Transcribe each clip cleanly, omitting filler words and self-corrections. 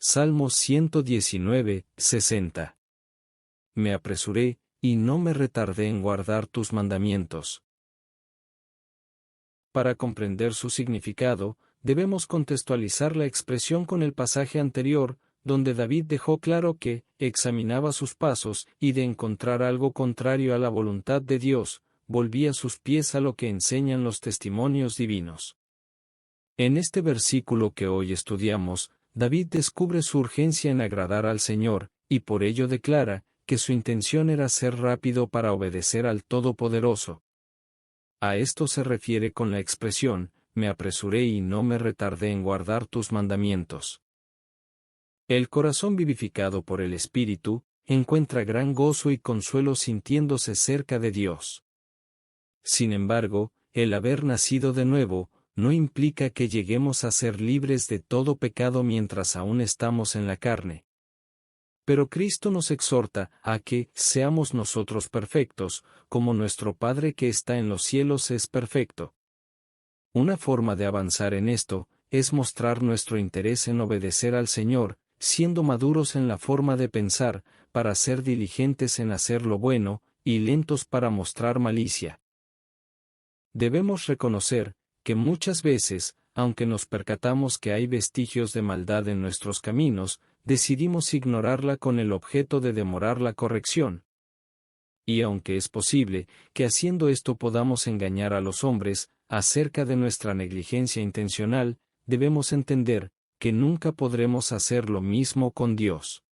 Salmo 119, 60. Me apresuré, y no me retardé en guardar tus mandamientos. Para comprender su significado, debemos contextualizar la expresión con el pasaje anterior, donde David dejó claro que examinaba sus pasos y de encontrar algo contrario a la voluntad de Dios, volvía sus pies a lo que enseñan los testimonios divinos. En este versículo que hoy estudiamos, David descubre su urgencia en agradar al Señor, y por ello declara que su intención era ser rápido para obedecer al Todopoderoso. A esto se refiere con la expresión, me apresuré y no me retardé en guardar tus mandamientos. El corazón vivificado por el Espíritu encuentra gran gozo y consuelo sintiéndose cerca de Dios. Sin embargo, el haber nacido de nuevo no implica que lleguemos a ser libres de todo pecado mientras aún estamos en la carne. Pero Cristo nos exhorta a que seamos nosotros perfectos, como nuestro Padre que está en los cielos es perfecto. Una forma de avanzar en esto es mostrar nuestro interés en obedecer al Señor, siendo maduros en la forma de pensar, para ser diligentes en hacer lo bueno, y lentos para mostrar malicia. Debemos reconocer que muchas veces, aunque nos percatamos que hay vestigios de maldad en nuestros caminos, decidimos ignorarla con el objeto de demorar la corrección. Y aunque es posible que haciendo esto podamos engañar a los hombres acerca de nuestra negligencia intencional, debemos entender que nunca podremos hacer lo mismo con Dios.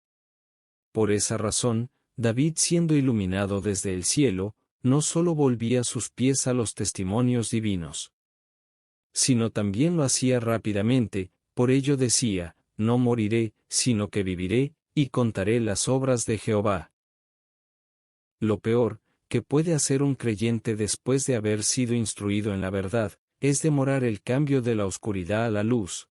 Por esa razón, David, siendo iluminado desde el cielo, no solo volvía sus pies a los testimonios divinos, sino también lo hacía rápidamente. Por ello decía, no moriré, sino que viviré, y contaré las obras de Jehová. Lo peor que puede hacer un creyente después de haber sido instruido en la verdad, es demorar el cambio de la oscuridad a la luz.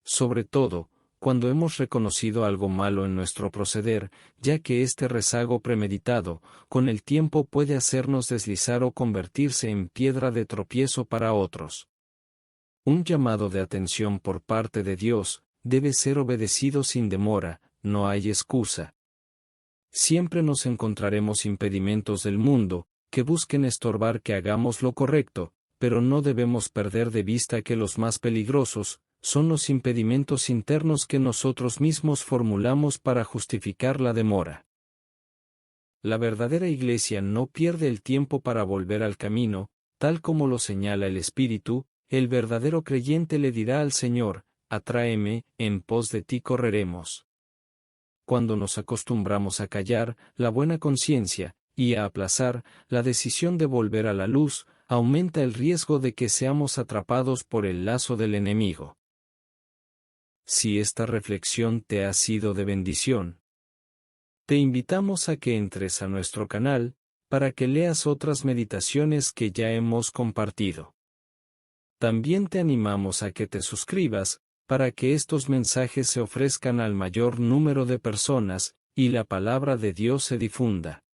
Sobre todo, cuando hemos reconocido algo malo en nuestro proceder, ya que este rezago premeditado, con el tiempo puede hacernos deslizar o convertirse en piedra de tropiezo para otros. Un llamado de atención por parte de Dios debe ser obedecido sin demora, no hay excusa. Siempre nos encontraremos impedimentos del mundo, que busquen estorbar que hagamos lo correcto, pero no debemos perder de vista que los más peligrosos son los impedimentos internos que nosotros mismos formulamos para justificar la demora. La verdadera Iglesia no pierde el tiempo para volver al camino, tal como lo señala el Espíritu. El verdadero creyente le dirá al Señor, atráeme, en pos de ti correremos. Cuando nos acostumbramos a callar la buena conciencia, y a aplazar la decisión de volver a la luz, aumenta el riesgo de que seamos atrapados por el lazo del enemigo. Si esta reflexión te ha sido de bendición, te invitamos a que entres a nuestro canal, para que leas otras meditaciones que ya hemos compartido. También te animamos a que te suscribas, para que estos mensajes se ofrezcan al mayor número de personas, y la palabra de Dios se difunda.